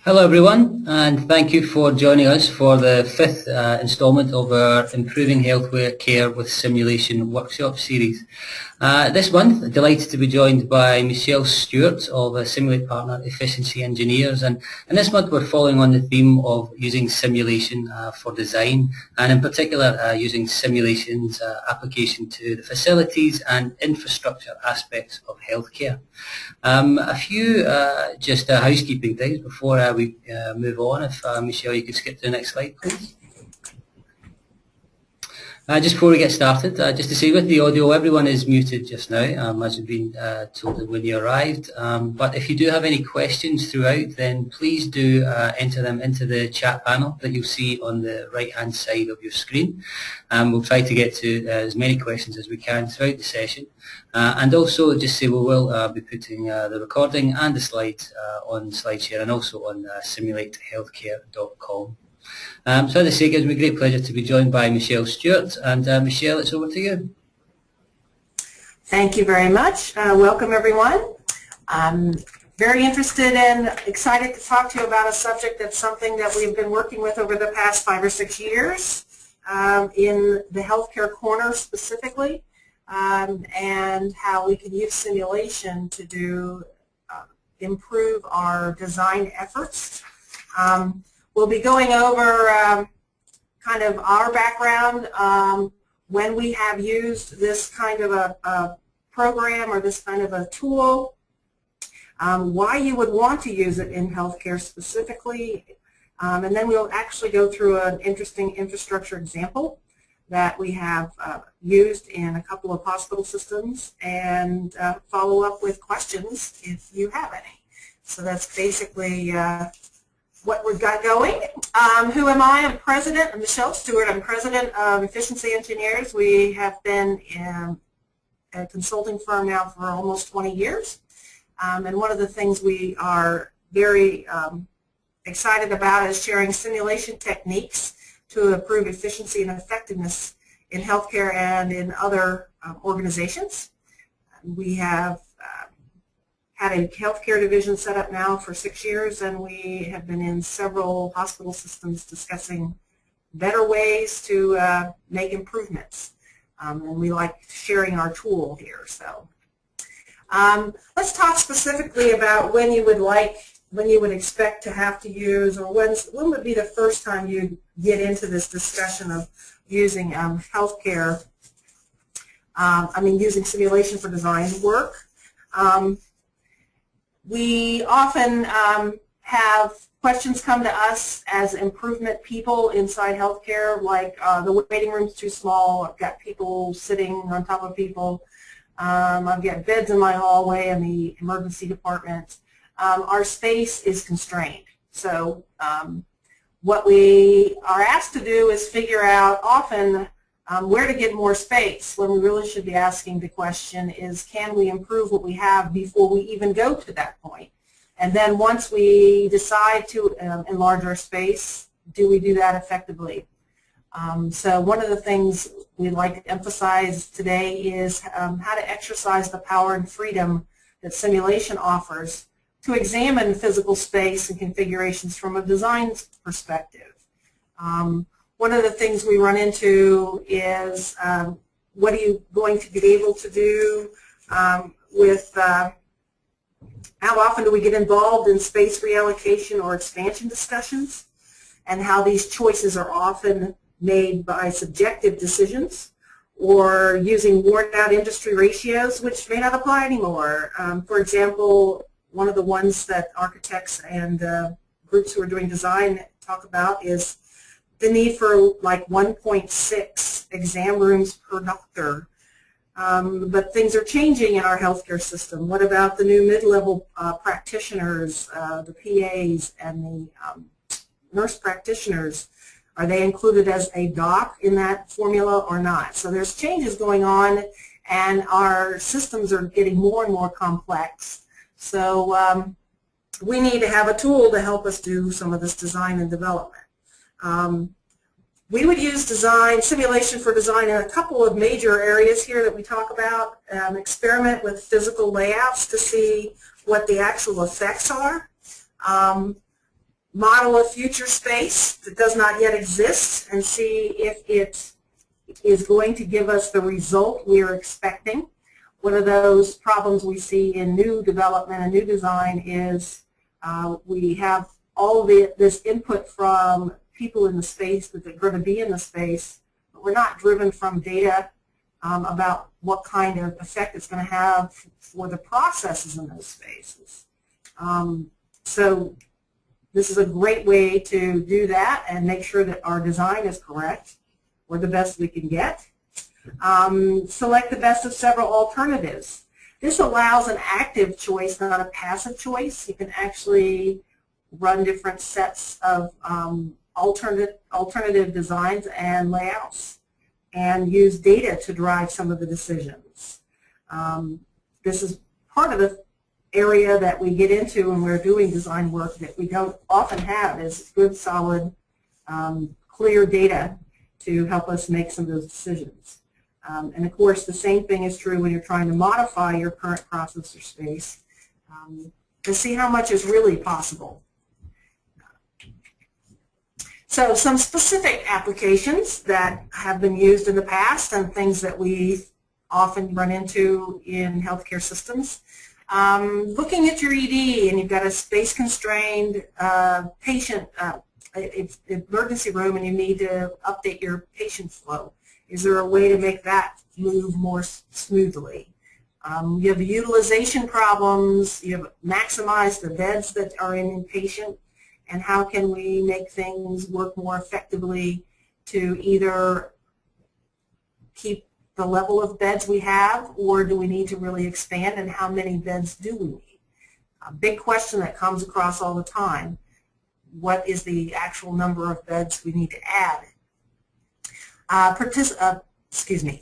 Hello everyone, and thank you for joining us for the fifth instalment of our Improving Healthcare Care with Simulation workshop series. This month, delighted to be joined by Michele Stuart of SIMUL8 Partner Efficiency Engineers, and this month we're following on the theme of using simulation for design, and in particular using simulation's application to the facilities and infrastructure aspects of healthcare. A few just housekeeping things before we move on. If Michele, you could skip to the next slide, please. Just before we get started, just to say with the audio, everyone is muted just now, as we've been told when you arrived. But if you do have any questions throughout, then please do enter them into the chat panel that you'll see on the right-hand side of your screen. We'll try to get to as many questions as we can throughout the session. And also just say we will be putting the recording and the slides on SlideShare and also on simulatehealthcare.com. So as I say, it gives me great pleasure to be joined by Michele Stuart. And Michele, it's over to you. Thank you very much. Welcome everyone. I'm very interested and excited to talk to you about a subject that's something that we've been working with over the past 5 or 6 years in the healthcare corner specifically, and how we can use simulation to improve our design efforts. We'll be going over kind of our background when we have used this kind of a program or this kind of a tool, why you would want to use it in healthcare specifically, and then we'll actually go through an interesting infrastructure example that we have used in a couple of hospital systems and follow up with questions if you have any. So that's basically what we've got going. Who am I? I'm President. I'm Michele Stuart. I'm President of Efficiency Engineers. We have been in a consulting firm now for almost 20 years. And one of the things we are very excited about is sharing simulation techniques to improve efficiency and effectiveness in healthcare and in other organizations. We have had a healthcare division set up now for 6 years, and we have been in several hospital systems discussing better ways to make improvements. And we like sharing our tool here. So let's talk specifically about when you would expect to have to use, or when would be the first time you get into this discussion of using healthcare, using simulation for design work. We often have questions come to us as improvement people inside healthcare, like the waiting room's too small, I've got people sitting on top of people, I've got beds in my hallway in the emergency department. Our space is constrained. So what we are asked to do is figure out often where to get more space, when we really should be asking the question is, can we improve what we have before we even go to that point? And then once we decide to enlarge our space, do we do that effectively? So one of the things we'd like to emphasize today is how to exercise the power and freedom that simulation offers to examine physical space and configurations from a design perspective. One of the things we run into is what are you going to be able to do with how often do we get involved in space reallocation or expansion discussions, and how these choices are often made by subjective decisions or using worn-out industry ratios which may not apply anymore. For example, one of the ones that architects and groups who are doing design talk about is the need for like 1.6 exam rooms per doctor. But things are changing in our healthcare system. What about the new mid-level practitioners, the PAs and the nurse practitioners? Are they included as a doc in that formula or not? So there's changes going on, and our systems are getting more and more complex. So we need to have a tool to help us do some of this design and development. We would use simulation for design in a couple of major areas here that we talk about. Experiment with physical layouts to see what the actual effects are. model a future space that does not yet exist and see if it is going to give us the result we are expecting. One of those problems we see in new development and new design is we have all this input from people in the space that are going to be in the space, but we're not driven from data about what kind of effect it's going to have for the processes in those spaces. So this is a great way to do that and make sure that our design is correct or the best we can get. Select the best of several alternatives. This allows an active choice, not a passive choice. You can actually run different sets of alternative designs and layouts and use data to drive some of the decisions. This is part of the area that we get into when we're doing design work that we don't often have is good, solid, clear data to help us make some of those decisions. And of course, the same thing is true when you're trying to modify your current process or space to see how much is really possible. So some specific applications that have been used in the past and things that we often run into in healthcare systems. Looking at your ED and you've got a space-constrained patient emergency room and you need to update your patient flow. Is there a way to make that move more smoothly? You have utilization problems. You have maximized the beds that are in inpatient, and how can we make things work more effectively to either keep the level of beds we have, or do we need to really expand, and how many beds do we need? A big question that comes across all the time. What is the actual number of beds we need to add?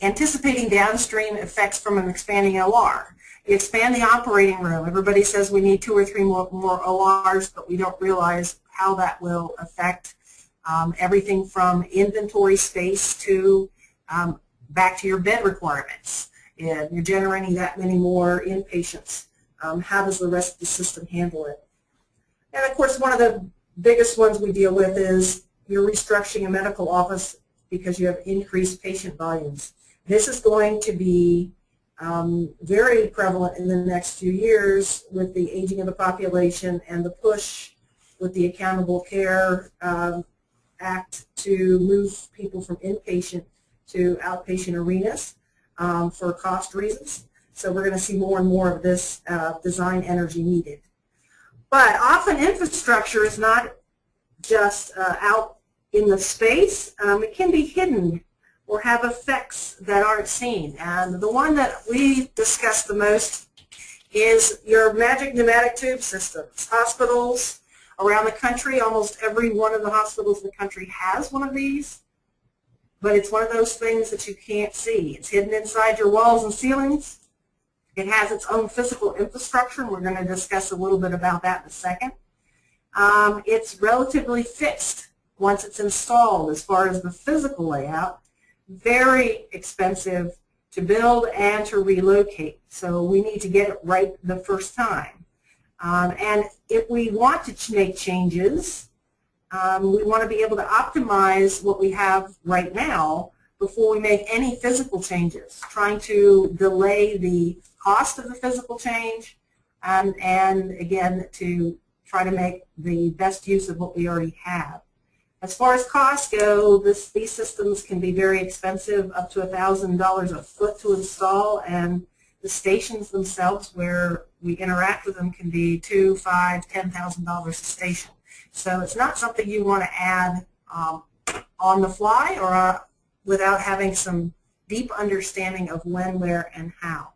Anticipating downstream effects from an expanding OR. You expand the operating room. Everybody says we need 2 or 3 more ORs, but we don't realize how that will affect everything from inventory space to back to your bed requirements. And you're generating that many more inpatients. How does the rest of the system handle it? And of course, one of the biggest ones we deal with is you're restructuring a medical office because you have increased patient volumes. This is going to be very prevalent in the next few years with the aging of the population and the push with the Accountable Care Act to move people from inpatient to outpatient arenas for cost reasons. So we're going to see more and more of this design energy needed. But often infrastructure is not just out in the space. It can be hidden or have effects that aren't seen. And the one that we discuss the most is your magic pneumatic tube systems. Hospitals around the country, almost every one of the hospitals in the country has one of these, but it's one of those things that you can't see. It's hidden inside your walls and ceilings. It has its own physical infrastructure, and we're going to discuss a little bit about that in a second. It's relatively fixed once it's installed as far as the physical layout. Very expensive to build and to relocate, so we need to get it right the first time. And if we want to make changes, we want to be able to optimize what we have right now before we make any physical changes, trying to delay the cost of the physical change and again, to try to make the best use of what we already have. As far as costs go, these systems can be very expensive, up to $1,000 a foot to install, and the stations themselves where we interact with them can be $2,000, $5,000, $10,000 a station. So it's not something you want to add on the fly or without having some deep understanding of when, where, and how.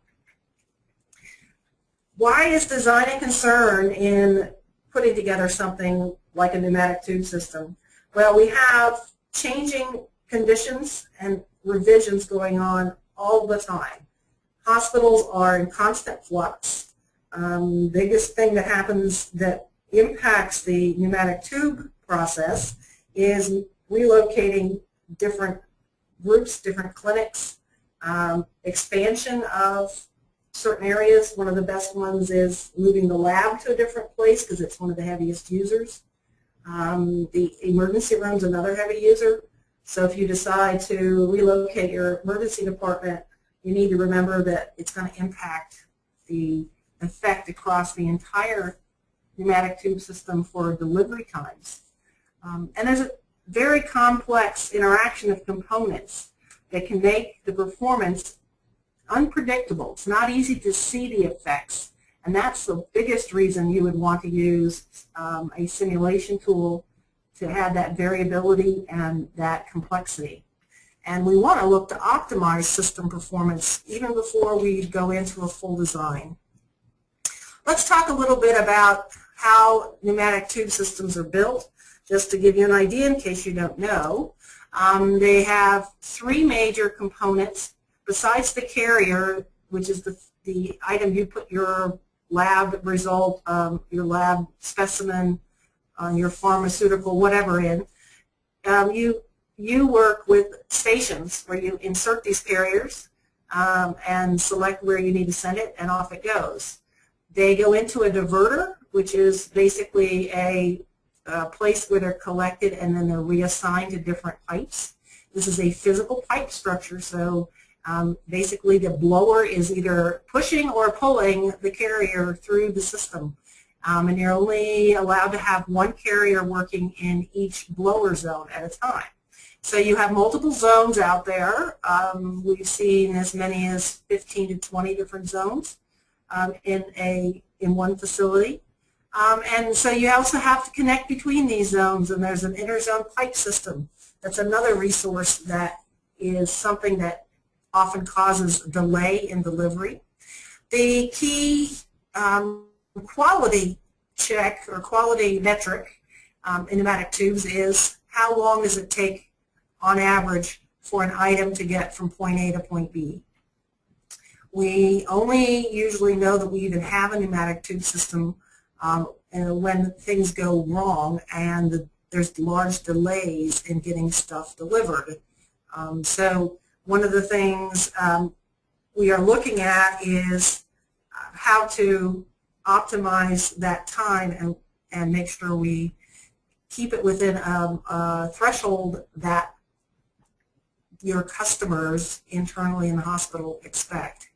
Why is design a concern in putting together something like a pneumatic tube system? Well, we have changing conditions and revisions going on all the time. Hospitals are in constant flux. Biggest thing that happens that impacts the pneumatic tube process is relocating different groups, different clinics, expansion of certain areas. One of the best ones is moving the lab to a different place because it's one of the heaviest users. The emergency room is another heavy user. So if you decide to relocate your emergency department, you need to remember that it's going to impact the effect across the entire pneumatic tube system for delivery times. And there's a very complex interaction of components that can make the performance unpredictable. It's not easy to see the effects, and that's the biggest reason you would want to use a simulation tool to have that variability and that complexity. And we want to look to optimize system performance even before we go into a full design. Let's talk a little bit about how pneumatic tube systems are built, just to give you an idea in case you don't know. They have three major components besides the carrier, which is the item you put your lab result, your lab specimen, your pharmaceutical, whatever in. You work with stations where you insert these carriers and select where you need to send it, and off it goes. They go into a diverter, which is basically a place where they're collected and then they're reassigned to different pipes. This is a physical pipe structure, so basically the blower is either pushing or pulling the carrier through the system. And you're only allowed to have one carrier working in each blower zone at a time. So you have multiple zones out there. We've seen as many as 15 to 20 different zones in one facility. And so you also have to connect between these zones, and there's an interzone pipe system. That's another resource that is something that often causes delay in delivery. The key quality check or quality metric in pneumatic tubes is how long does it take on average for an item to get from point A to point B. We only usually know that we even have a pneumatic tube system when things go wrong and there's large delays in getting stuff delivered. So one of the things we are looking at is how to optimize that time and make sure we keep it within a threshold that your customers internally in the hospital expect.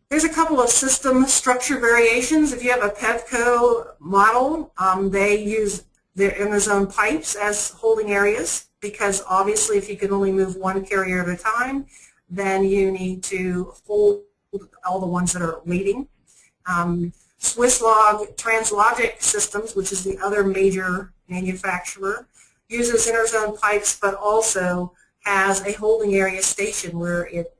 There's a couple of system structure variations. If you have a PEVCO model, they use their interzone pipes as holding areas, because obviously if you can only move one carrier at a time, then you need to hold all the ones that are waiting. Swisslog Translogic Systems, which is the other major manufacturer, uses interzone pipes but also has a holding area station where it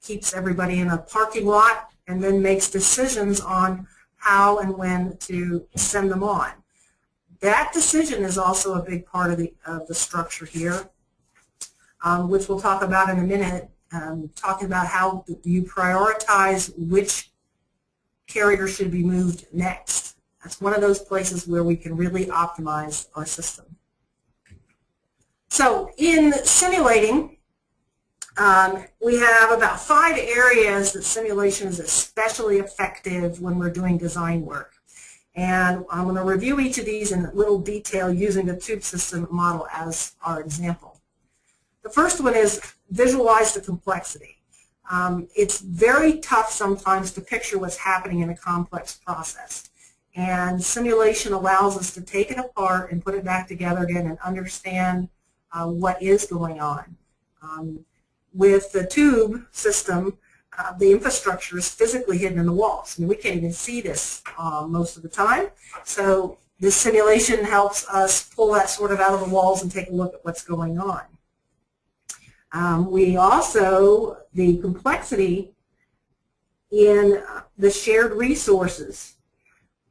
keeps everybody in a parking lot and then makes decisions on how and when to send them on. That decision is also a big part of the structure here, which we'll talk about in a minute, talking about how you prioritize which carrier should be moved next. That's one of those places where we can really optimize our system. So in simulating, we have about 5 areas that simulation is especially effective when we're doing design work. And I'm going to review each of these in little detail using the tube system model as our example. The first one is visualize the complexity. It's very tough sometimes to picture what's happening in a complex process. And simulation allows us to take it apart and put it back together again and understand what is going on. With the tube system, the infrastructure is physically hidden in the walls. I mean, we can't even see this most of the time. So this simulation helps us pull that sort of out of the walls and take a look at what's going on. We also, the complexity in the shared resources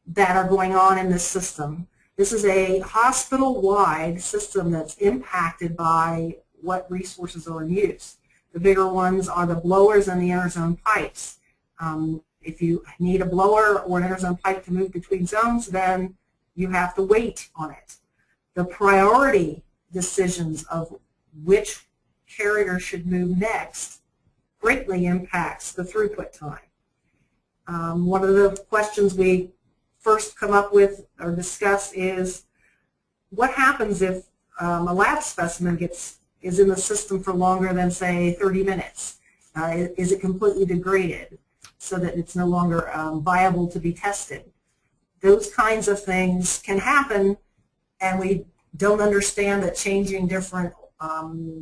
that are going on in this system. This is a hospital-wide system that's impacted by what resources are in use. The bigger ones are the blowers and the interzone pipes. If you need a blower or an interzone pipe to move between zones, then you have to wait on it. The priority decisions of which carrier should move next greatly impacts the throughput time. One of the questions we first come up with or discuss is what happens if a lab specimen is in the system for longer than, say, 30 minutes? Is it completely degraded so that it's no longer viable to be tested? Those kinds of things can happen, and we don't understand that changing different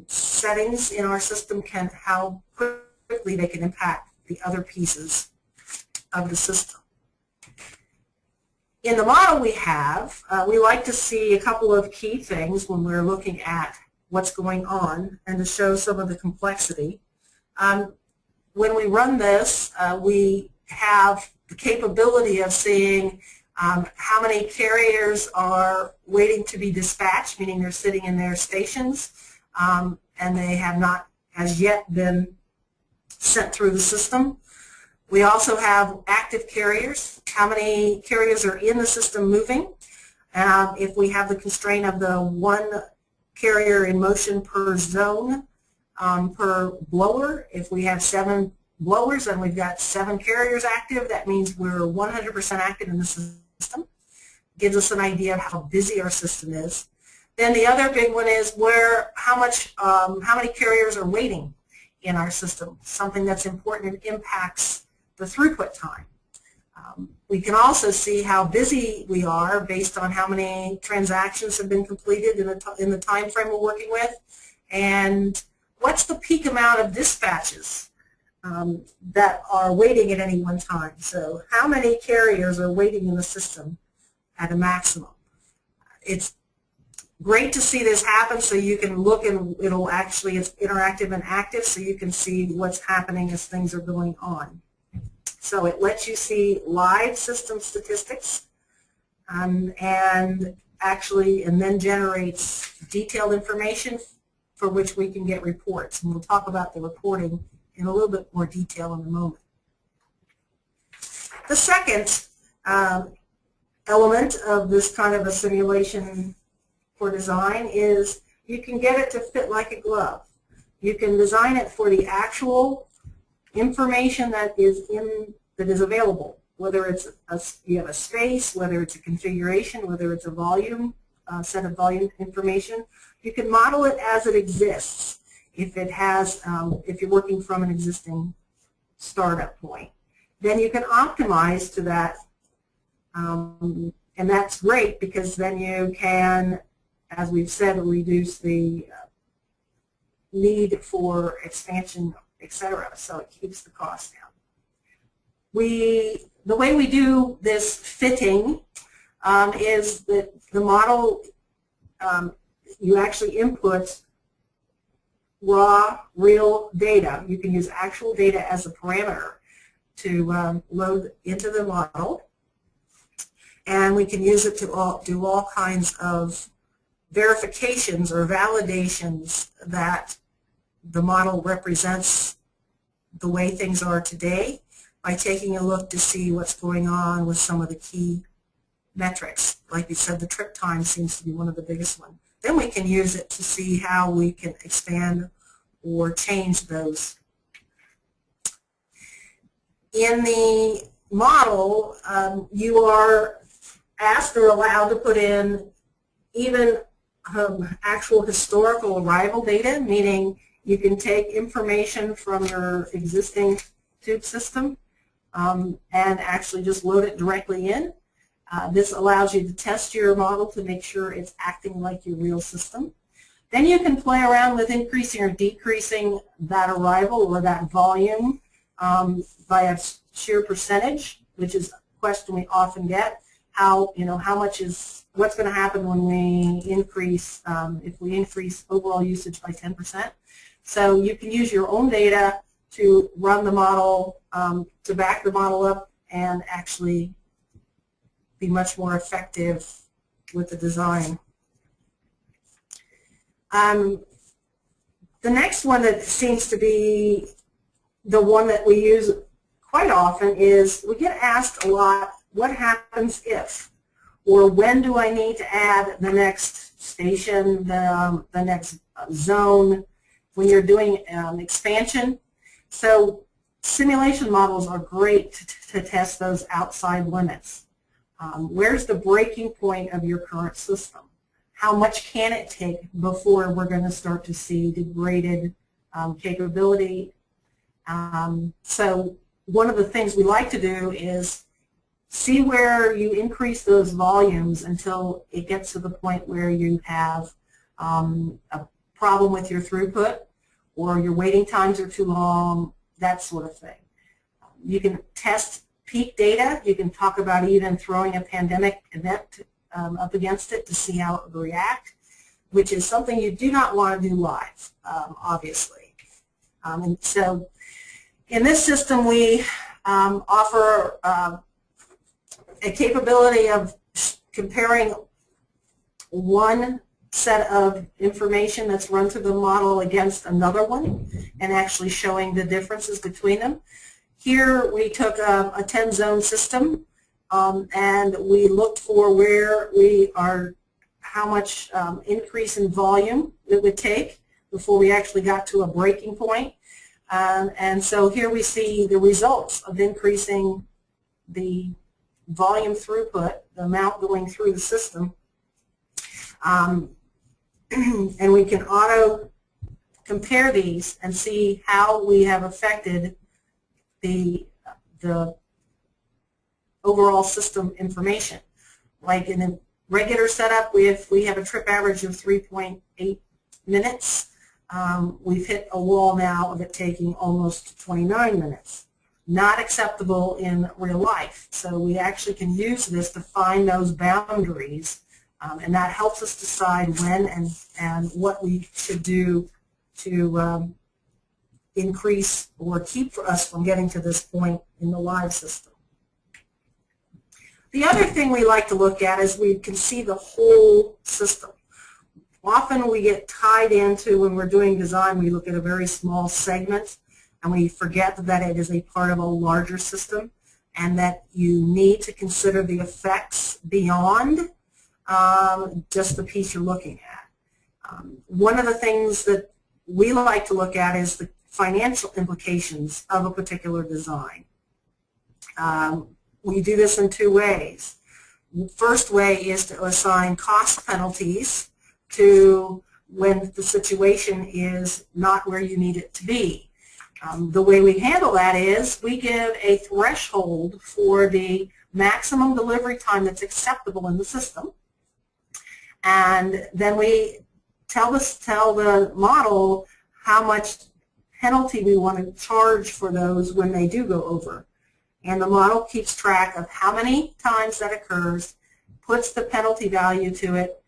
settings in our system how quickly they can impact the other pieces of the system. In the model we have, we like to see a couple of key things when we're looking at what's going on and to show some of the complexity. When we run this, we have the capability of seeing how many carriers are waiting to be dispatched, meaning they're sitting in their stations, and they have not as yet been sent through the system. We also have active carriers, how many carriers are in the system moving. If we have the constraint of the one carrier in motion per zone per blower, if we have 7 blowers and we've got 7 carriers active, that means we're 100% active in the system. Gives us an idea of how busy our system is. Then the other big one is how many carriers are waiting in our system, something that's important and impacts the throughput time. We can also see how busy we are based on how many transactions have been completed in the time frame we're working with, and what's the peak amount of dispatches that are waiting at any one time. So how many carriers are waiting in the system at a maximum? It's great to see this happen, so you can look and it's interactive and active, so you can see what's happening as things are going on. So it lets you see live system statistics and then generates detailed information for which we can get reports. And we'll talk about the reporting in a little bit more detail in a moment. The second element of this kind of a simulation for design is you can get it to fit like a glove. You can design it for the actual information that is available, whether it's you have a space, whether it's a configuration, whether it's a volume, set of volume information. You can model it as it exists if you're working from an existing startup point. Then you can optimize to that, and that's great because then you can, as we've said, reduce the need for expansion, etc. So it keeps the cost down. The way we do this fitting is that the model, you actually input raw, real data. You can use actual data as a parameter to load into the model, and we can use it to do all kinds of verifications or validations that the model represents the way things are today by taking a look to see what's going on with some of the key metrics. Like we said, the trip time seems to be one of the biggest ones. Then we can use it to see how we can expand or change those. In the model, you are asked or allowed to put in even actual historical arrival data, meaning you can take information from your existing tube system and actually just load it directly in. This allows you to test your model to make sure it's acting like your real system. Then you can play around with increasing or decreasing that arrival or that volume by a sheer percentage, which is a question we often get. What's going to happen when we increase, if we increase overall usage by 10%. So you can use your own data to run the model, to back the model up and actually be much more effective with the design. The next one that seems to be the one that we use quite often is we get asked a lot, what happens if? Or when do I need to add the next station, the next zone, when you're doing expansion? So simulation models are great to test those outside limits. Where's the breaking point of your current system? How much can it take before we're going to start to see degraded capability? So one of the things we like to do is see where you increase those volumes until it gets to the point where you have a problem with your throughput, or your waiting times are too long, that sort of thing. You can test peak data. You can talk about even throwing a pandemic event up against it to see how it would react, which is something you do not want to do live, obviously. And so in this system, we offer a capability of comparing one set of information that's run through the model against another one and actually showing the differences between them. Here we took a 10-zone system and we looked for where we are, how much increase in volume it would take before we actually got to a breaking point. And so here we see the results of increasing the volume throughput, the amount going through the system. And we can auto compare these and see how we have affected the overall system information. Like in a regular setup, we have a trip average of 3.8 minutes. We've hit a wall now of it taking almost 29 minutes. Not acceptable in real life. So we actually can use this to find those boundaries, and that helps us decide when and what we should do to increase or keep us from getting to this point in the live system. The other thing we like to look at is we can see the whole system. Often we get tied into, when we're doing design, we look at a very small segment and we forget that it is a part of a larger system and that you need to consider the effects beyond just the piece you're looking at. One of the things that we like to look at is the financial implications of a particular design. We do this in two ways. The first way is to assign cost penalties to when the situation is not where you need it to be. The way we handle that is we give a threshold for the maximum delivery time that's acceptable in the system, and then we tell the model how much penalty we want to charge for those when they do go over. And the model keeps track of how many times that occurs, puts the penalty value to it,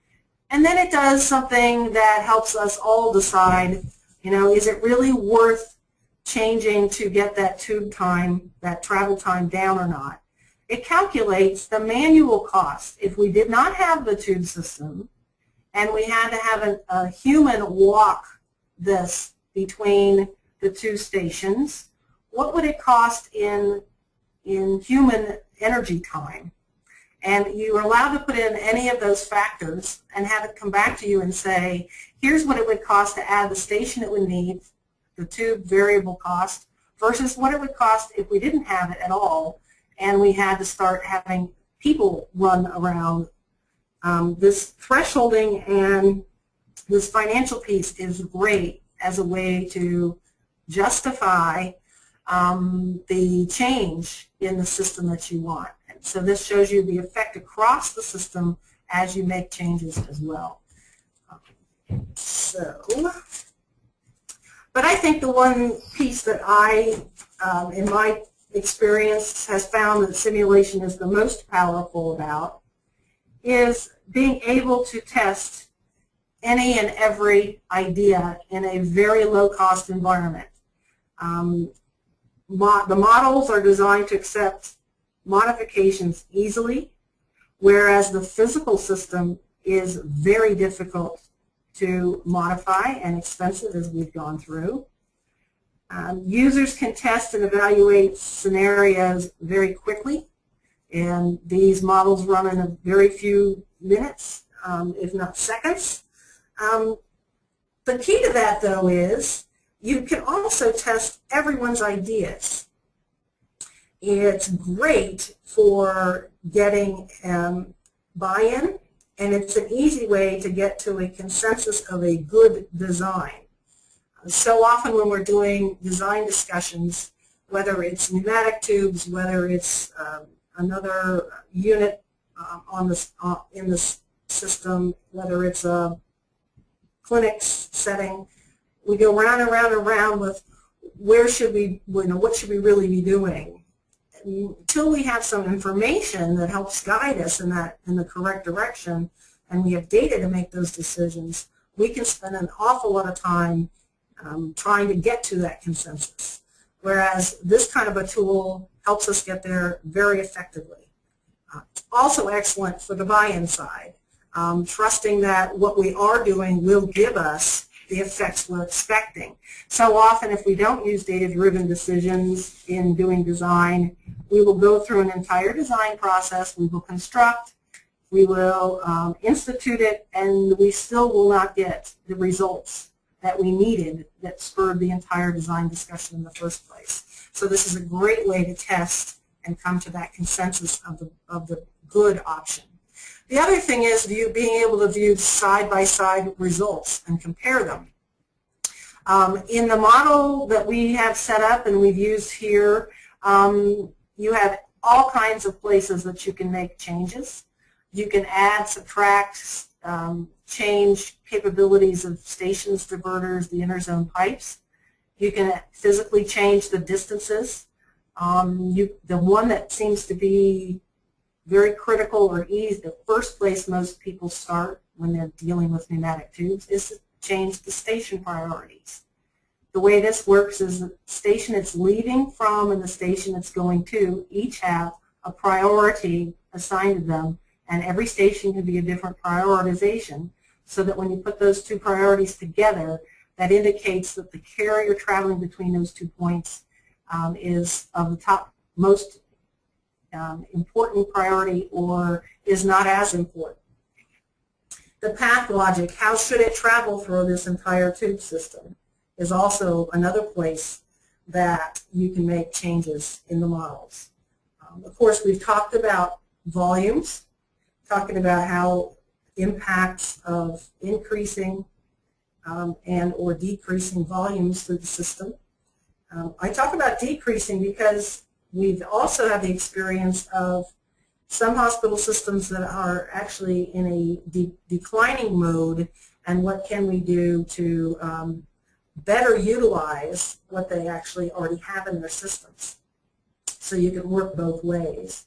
and then it does something that helps us all decide, is it really worth changing to get that tube time, that travel time down or not. It calculates the manual cost. If we did not have the tube system and we had to have a human walk this between the two stations, what would it cost in human energy time? And you are allowed to put in any of those factors and have it come back to you and say, here's what it would cost to add the station it would need, the tube variable cost, versus what it would cost if we didn't have it at all and we had to start having people run around. This thresholding and this financial piece is great as a way to justify the change in the system that you want. And so this shows you the effect across the system as you make changes as well. But I think the one piece that I, in my experience, has found that simulation is the most powerful about is being able to test any and every idea in a very low-cost environment. The models are designed to accept modifications easily, whereas the physical system is very difficult to modify and expensive, as we've gone through. Users can test and evaluate scenarios very quickly, and these models run in a very few minutes, if not seconds. The key to that, though, is you can also test everyone's ideas. It's great for getting buy-in, and it's an easy way to get to a consensus of a good design. So often when we're doing design discussions, whether it's pneumatic tubes, whether it's another unit in the system, whether it's a clinic setting, we go round and round and round with where should we, what should we really be doing? Until we have some information that helps guide us in the correct direction, and we have data to make those decisions, we can spend an awful lot of time trying to get to that consensus. Whereas this kind of a tool helps us get there very effectively. Also excellent for the buy-in side, trusting that what we are doing will give us the effects we're expecting. So often if we don't use data-driven decisions in doing design, we will go through an entire design process, we will construct, we will institute it, and we still will not get the results that we needed that spurred the entire design discussion in the first place. So this is a great way to test and come to that consensus of the good option. The other thing is being able to view side-by-side results and compare them. In the model that we have set up and we've used here, you have all kinds of places that you can make changes. You can add, subtract, change capabilities of stations, diverters, the interzone pipes. You can physically change the distances. The one that seems to be very critical or easy, the first place most people start when they're dealing with pneumatic tubes is to change the station priorities. The way this works is the station it's leaving from and the station it's going to each have a priority assigned to them, and every station can be a different prioritization, so that when you put those two priorities together, that indicates that the carrier traveling between those 2 points is of the top most important priority or is not as important. The path logic, how should it travel through this entire tube system, is also another place that you can make changes in the models. Of course, we've talked about volumes, talking about how impacts of increasing and or decreasing volumes through the system. I talk about decreasing because we've also had the experience of some hospital systems that are actually in a declining mode, and what can we do to better utilize what they actually already have in their systems. So you can work both ways.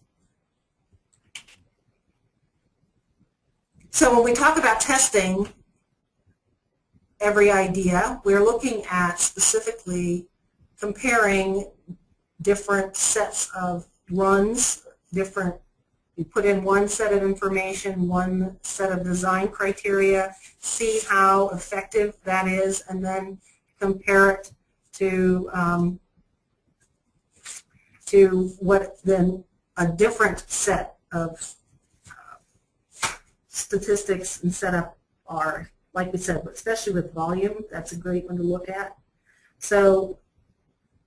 So when we talk about testing every idea, we're looking at specifically comparing different sets of runs, you put in one set of information, one set of design criteria, see how effective that is, and then compare it to what then a different set of statistics and setup are. Like we said, especially with volume, that's a great one to look at. So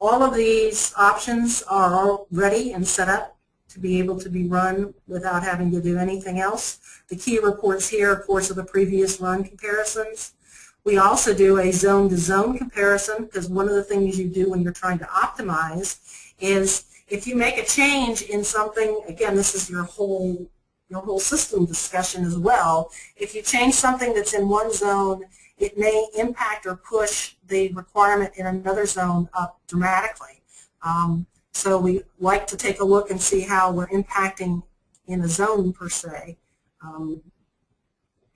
all of these options are all ready and set up to be able to be run without having to do anything else. The key reports here, of course, are the previous run comparisons. We also do a zone-to-zone comparison, because one of the things you do when you're trying to optimize is if you make a change in something, again, this is your whole system discussion as well. If you change something that's in one zone, it may impact or push the requirement in another zone up dramatically. So we like to take a look and see how we're impacting in a zone per se,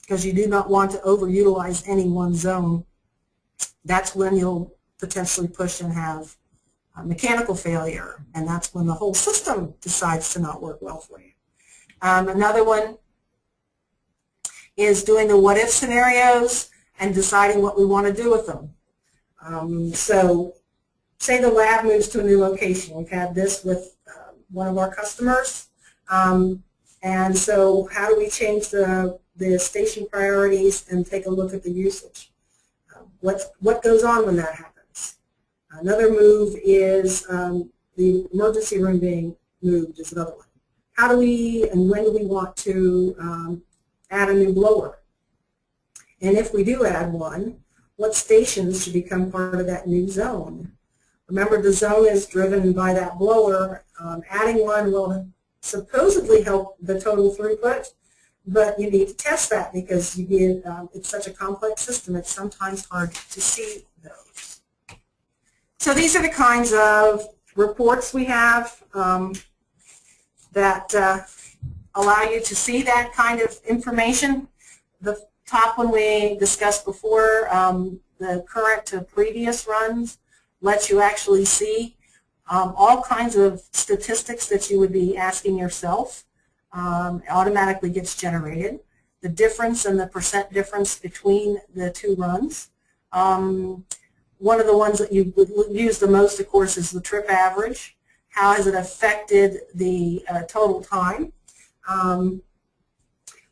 because you do not want to overutilize any one zone. That's when you'll potentially push and have mechanical failure, and that's when the whole system decides to not work well for you. Another one is doing the what-if scenarios and deciding what we want to do with them. So say the lab moves to a new location. We've had this with one of our customers. And so how do we change the station priorities and take a look at the usage? What goes on when that happens? Another move is the emergency room being moved is another one. how do we and when do we want to add a new blower? And if we do add one, what stations should become part of that new zone? Remember, the zone is driven by that blower. Adding one will supposedly help the total throughput, but you need to test that because it's such a complex system, it's sometimes hard to see those. So these are the kinds of reports we have that allow you to see that kind of information. The top one we discussed before, the current to previous runs, lets you actually see all kinds of statistics that you would be asking yourself. Automatically gets generated. The difference and the percent difference between the two runs. One of the ones that you would use the most, of course, is the trip average. How has it affected the total time?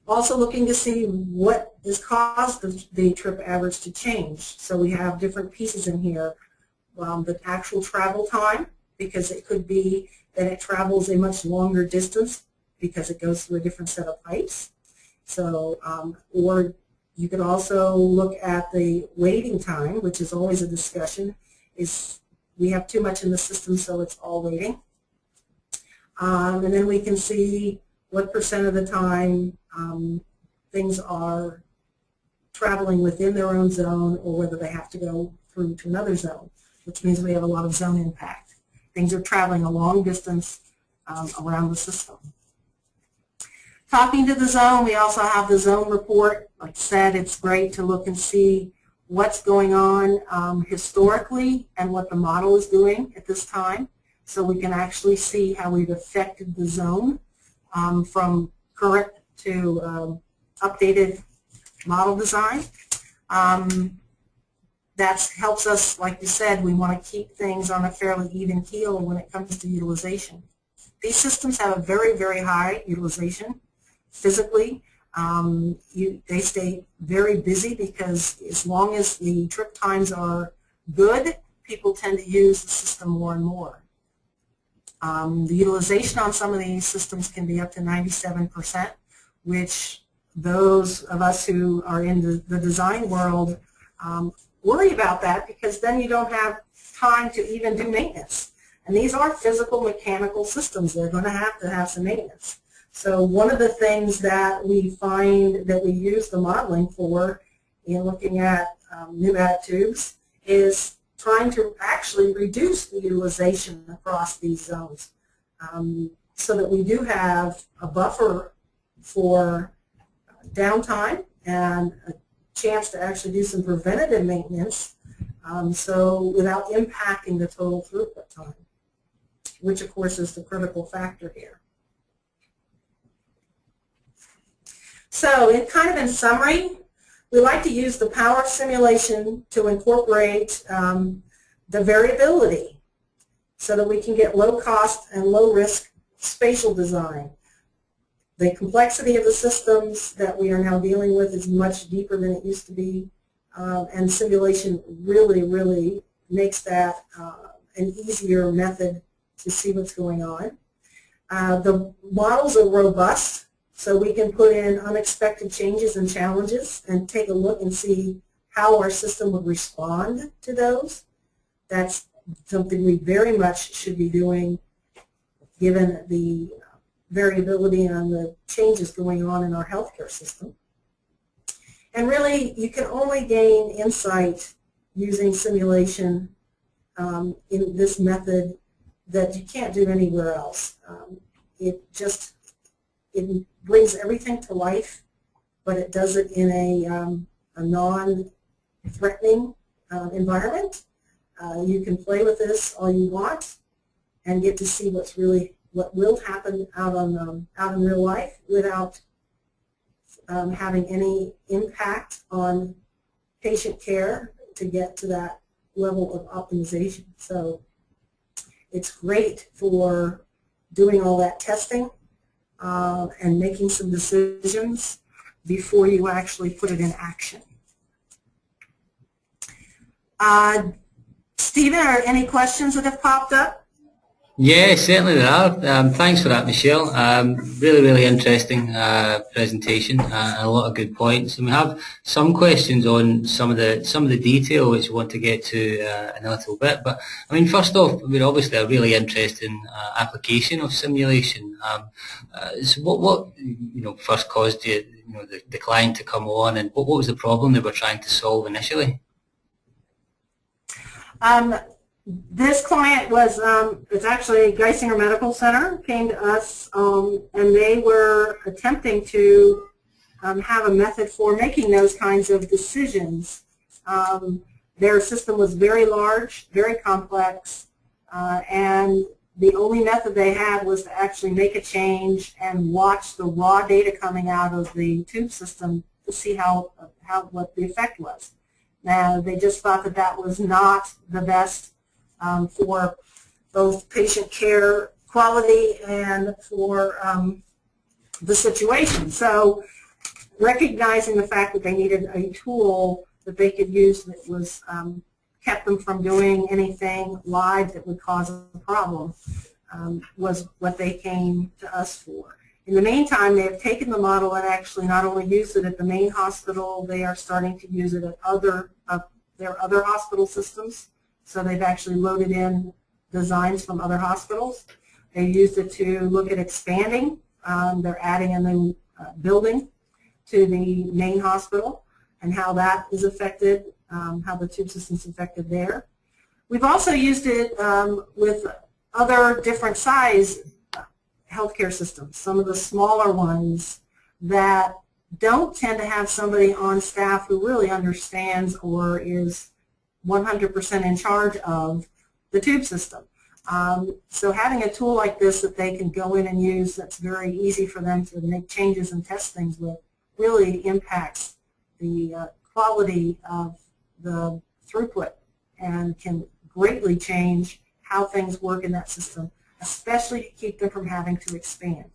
Also looking to see what has caused the trip average to change. So we have different pieces in here. The actual travel time, because it could be that it travels a much longer distance because it goes through a different set of pipes. So, or you could also look at the waiting time, which is always a discussion. Is we have too much in the system, so it's all waiting. And then we can see what percent of the time things are traveling within their own zone or whether they have to go through to another zone, which means we have a lot of zone impact. Things are traveling a long distance around the system. Talking to the zone, we also have the zone report. Like I said, it's great to look and see what's going on historically and what the model is doing at this time, so we can actually see how we've affected the zone from current to updated model design. That helps us, like you said, we want to keep things on a fairly even keel when it comes to utilization. These systems have a very, very high utilization physically. They stay very busy because as long as the trip times are good, people tend to use the system more and more. The utilization on some of these systems can be up to 97%, which those of us who are in the design world worry about that, because then you don't have time to even do maintenance. And these are physical mechanical systems. They're going to have some maintenance. So one of the things that we find that we use the modeling for in looking at pneumatic tubes is trying to actually reduce the utilization across these zones so that we do have a buffer for downtime and a chance to actually do some preventative maintenance so without impacting the total throughput time, which of course is the critical factor here. So in summary, we like to use the power of simulation to incorporate the variability so that we can get low cost and low risk spatial design. The complexity of the systems that we are now dealing with is much deeper than it used to be, and simulation really, really makes that an easier method to see what's going on. The models are robust, so we can put in unexpected changes and challenges and take a look and see how our system would respond to those. That's something we very much should be doing given the variability and the changes going on in our healthcare system. And really, you can only gain insight using simulation in this method that you can't do anywhere else. It brings everything to life, but it does it in a non-threatening environment. You can play with this all you want and get to see what will happen out in real life without having any impact on patient care to get to that level of optimization. So it's great for doing all that testing and making some decisions before you actually put it in action. Stephen, are any questions that have popped up? Yeah, certainly there are. Thanks for that, Michelle. Really, really interesting presentation and a lot of good points. And we have some questions on some of the detail which we want to get to in a little bit. But I mean, first off, we're obviously a really interesting application of simulation. So what first caused the client to come on, and what was the problem they were trying to solve initially? This client was, it's actually Geisinger Medical Center, came to us, and they were attempting to have a method for making those kinds of decisions. Their system was very large, very complex, and the only method they had was to actually make a change and watch the raw data coming out of the tube system to see what the effect was. Now, they just thought that that was not the best for both patient care quality and for the situation. So recognizing the fact that they needed a tool that they could use that was kept them from doing anything live that would cause a problem was what they came to us for. In the meantime, they have taken the model and actually not only used it at the main hospital, they are starting to use it at their other hospital systems. So they've actually loaded in designs from other hospitals. They used it to look at expanding. They're adding a new building to the main hospital and how that is affected, how the tube system is affected there. We've also used it with other different size healthcare systems, some of the smaller ones that don't tend to have somebody on staff who really understands or is 100% in charge of the tube system. So having a tool like this that they can go in and use that's very easy for them to make changes and test things with really impacts the quality of the throughput and can greatly change how things work in that system, especially to keep them from having to expand.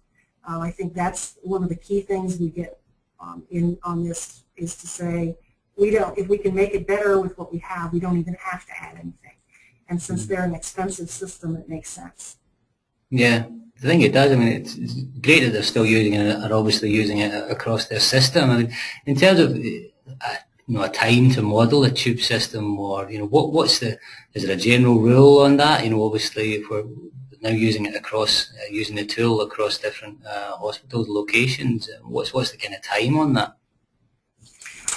I think that's one of the key things we get on this is to say, if we can make it better with what we have, we don't even have to add anything. And since they're an expensive system, it makes sense. Yeah, I think it does. I mean, it's great that they're still using it and are obviously using it across their system. I mean, in terms of a time to model a tube system, or is there a general rule on that? Obviously, if we're now using it across using the tool across different hospitals locations, what's the kind of time on that?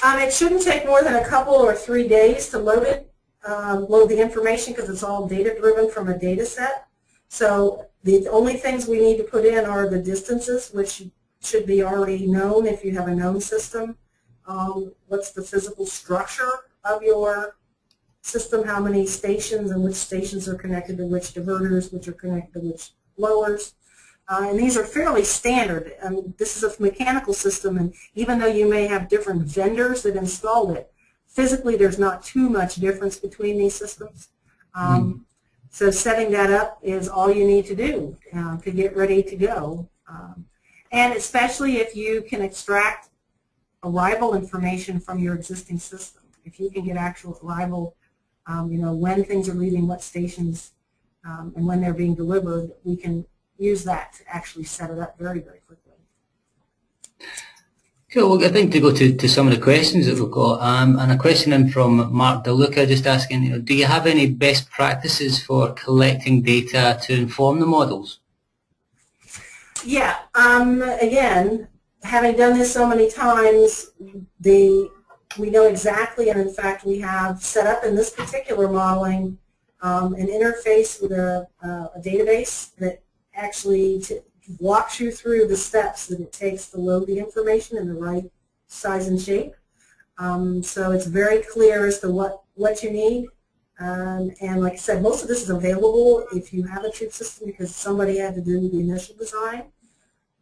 It shouldn't take more than a couple or 3 days to load it, load the information, because it's all data driven from a data set. So the only things we need to put in are the distances, which should be already known if you have a known system. What's the physical structure of your system, how many stations and which stations are connected to which diverters, which are connected to which blowers. And these are fairly standard. This is a mechanical system, and even though you may have different vendors that installed it, physically there's not too much difference between these systems. So setting that up is all you need to do to get ready to go. And especially if you can extract arrival information from your existing system. If you can get actual arrival, when things are leaving what stations and when they're being delivered, we can use that to actually set it up very, very quickly. Cool. Well, I think to go to some of the questions that we've got, and a question in from Mark DeLuca just asking, do you have any best practices for collecting data to inform the models? Yeah. Again, having done this so many times, we know exactly, and in fact we have set up in this particular modeling an interface with a database that actually walks you through the steps that it takes to load the information in the right size and shape. So it's very clear as to what you need. And like I said, most of this is available if you have a tube system because somebody had to do the initial design.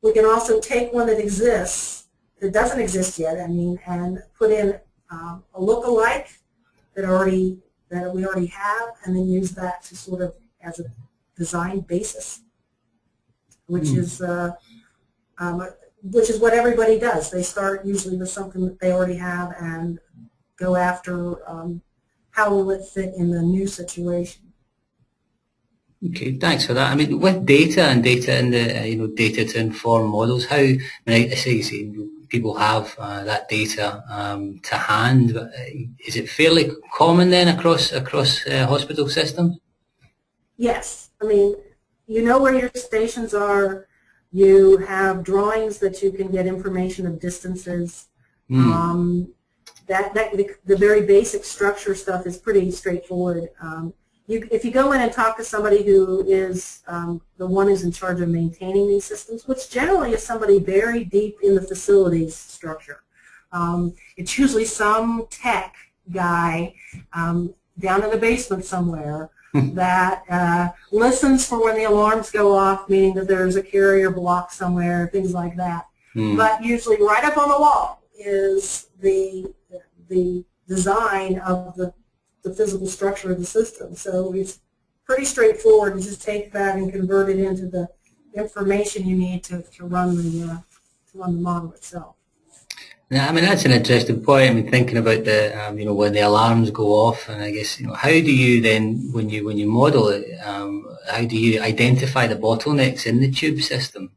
We can also take one that exists, that doesn't exist yet, and put in a lookalike that we already have, and then use that to sort of as a design basis, which is what everybody does. They start usually with something that they already have and go after how will it fit in the new situation. Okay, thanks for that. I mean, with data and data in the data to inform models, how I say you say people have that data to hand. But, is it fairly common then across hospital systems? Yes, I mean, you know where your stations are. You have drawings that you can get information of distances. Hmm. The very basic structure stuff is pretty straightforward. If you go in and talk to somebody who is the one who's in charge of maintaining these systems, which generally is somebody very deep in the facilities structure, it's usually some tech guy down in the basement somewhere that listens for when the alarms go off, meaning that there's a carrier block somewhere, things like that. Hmm. But usually right up on the wall is the design of the physical structure of the system. So it's pretty straightforward to just take that and convert it into the information you need to run the model itself. Yeah, I mean that's an interesting point. I mean thinking about the when the alarms go off, and I guess how do you then when you model it, how do you identify the bottlenecks in the tube system?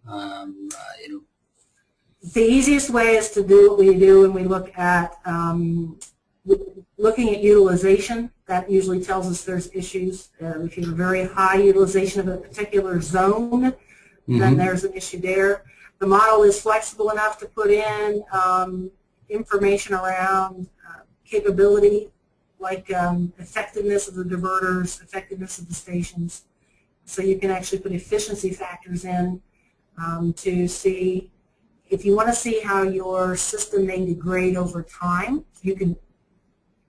The easiest way is to do what we do when we look at looking at utilization. That usually tells us there's issues. If you have a very high utilization of a particular zone, then there's an issue there. The model is flexible enough to put in information around capability, like effectiveness of the diverters, effectiveness of the stations. So you can actually put efficiency factors in to see. If you want to see how your system may degrade over time, you can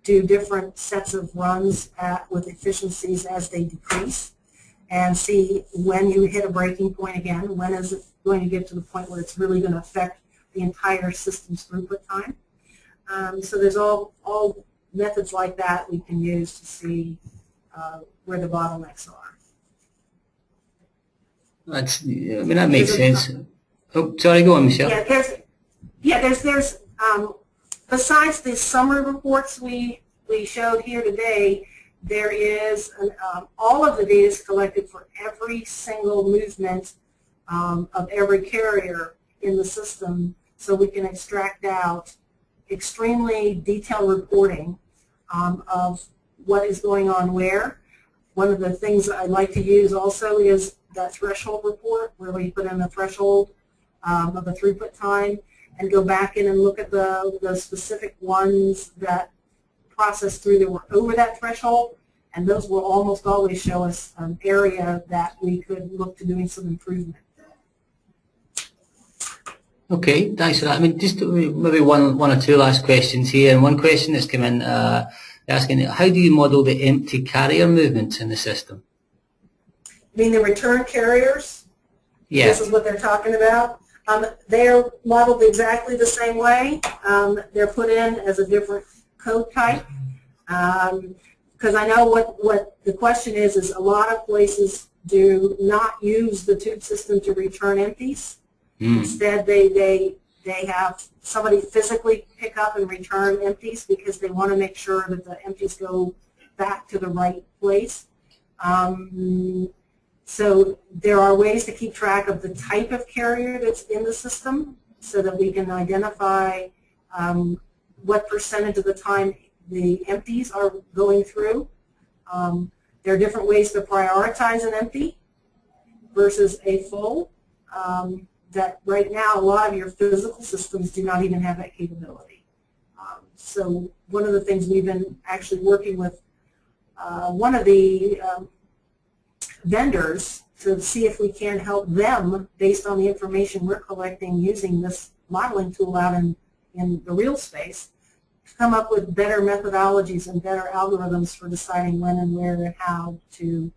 do different sets of runs with efficiencies as they decrease and see when you hit a breaking point again, when is it going to get to the point where it's really going to affect the entire system's throughput time. So there's all methods like that we can use to see where the bottlenecks are. I mean that makes sense. Oh, sorry, go on, Michelle. There's besides the summary reports we showed here today, there is all of the data is collected for every single movement of every carrier in the system, so we can extract out extremely detailed reporting of what is going on where. One of the things I like to use also is that threshold report, where we put in the threshold of the throughput time and go back in and look at the specific ones that processed through that were over that threshold, and those will almost always show us an area that we could look to doing some improvement. Okay, thanks for that. I mean, just maybe one or two last questions here, and one question that's come in asking, how do you model the empty carrier movements in the system? You mean the return carriers? Yeah. This is what they're talking about. They're modeled exactly the same way. They're put in as a different code type. Because I know what the question is a lot of places do not use the tube system to return empties. Instead, they have somebody physically pick up and return empties because they want to make sure that the empties go back to the right place. So there are ways to keep track of the type of carrier that's in the system so that we can identify what percentage of the time the empties are going through. There are different ways to prioritize an empty versus a full. That right now a lot of your physical systems do not even have that capability. So one of the things we've been actually working with one of the vendors to see if we can help them based on the information we're collecting using this modeling tool out in the real space to come up with better methodologies and better algorithms for deciding when and where and how to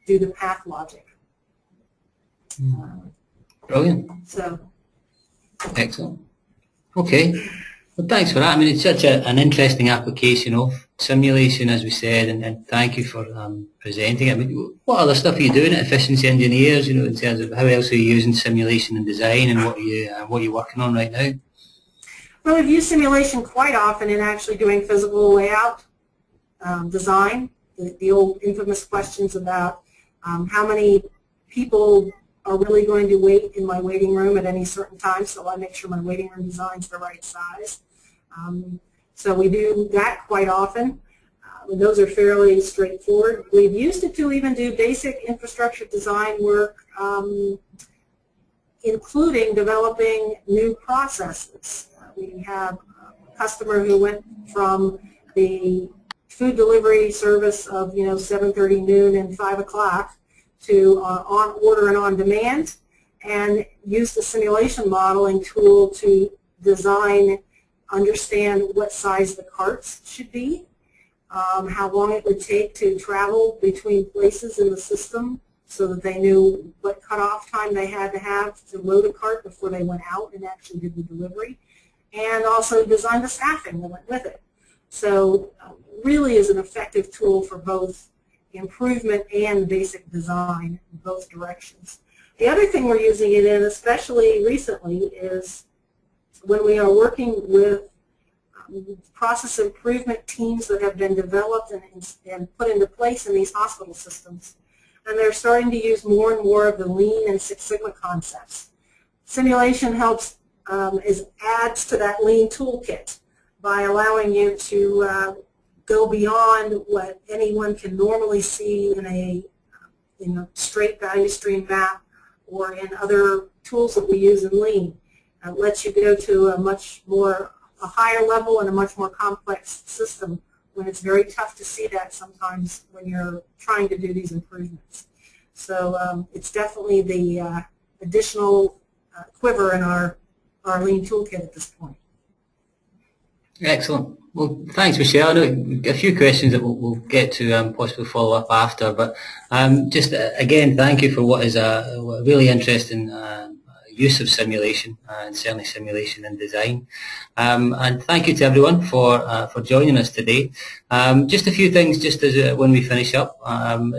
do the path logic. Brilliant. So. Excellent. Okay. Well, thanks for that. I mean, it's such an interesting application of simulation, as we said, and thank you for presenting it. I mean, what other stuff are you doing at Efficiency Engineers, in terms of how else are you using simulation and design, and what are you working on right now? Well, we've used simulation quite often in actually doing physical layout design. The old infamous questions about how many people are really going to wait in my waiting room at any certain time, so I make sure my waiting room design's the right size. So we do that quite often. Those are fairly straightforward. We've used it to even do basic infrastructure design work, including developing new processes. We have a customer who went from the food delivery service of 7:30 noon and 5 o'clock to on order and on demand, and used a simulation modeling tool to design, understand what size the carts should be, how long it would take to travel between places in the system so that they knew what cutoff time they had to have to load a cart before they went out and actually did the delivery, and also design the staffing that went with it. So really is an effective tool for both improvement and basic design in both directions. The other thing we're using it in, especially recently, is when we are working with process improvement teams that have been developed and put into place in these hospital systems. And they're starting to use more and more of the Lean and Six Sigma concepts. Simulation helps, adds to that Lean toolkit by allowing you to go beyond what anyone can normally see in a straight value stream map or in other tools that we use in Lean. It lets you go to a higher level and a much more complex system when it's very tough to see that sometimes when you're trying to do these improvements. So it's definitely the additional quiver in our Lean toolkit at this point. Excellent. Well, thanks, Michelle. I know we've got a few questions that we'll get to possibly follow up after, but just again, thank you for what is a really interesting use of simulation, and certainly simulation and design. And thank you to everyone for joining us today. Just a few things just as when we finish up,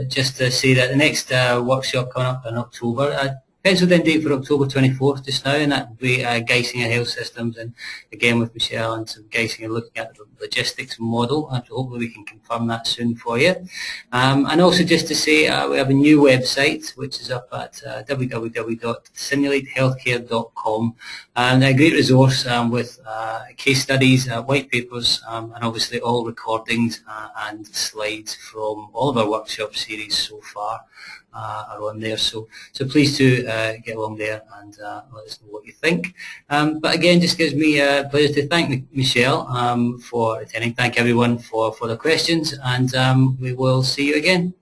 just to say that the next workshop coming up in October, penciled in date for October 24th just now, and that will be Geisinger Health Systems, and again with Michelle and some Geisinger looking at the logistics model, and hopefully we can confirm that soon for you. And also just to say we have a new website which is up at www.simulatehealthcare.com, and a great resource with case studies, white papers, and obviously all recordings and slides from all of our workshop series so far are on there. So please do get along there and let us know what you think. But again, just gives me a pleasure to thank Michelle for attending. Thank everyone for the questions, and we will see you again.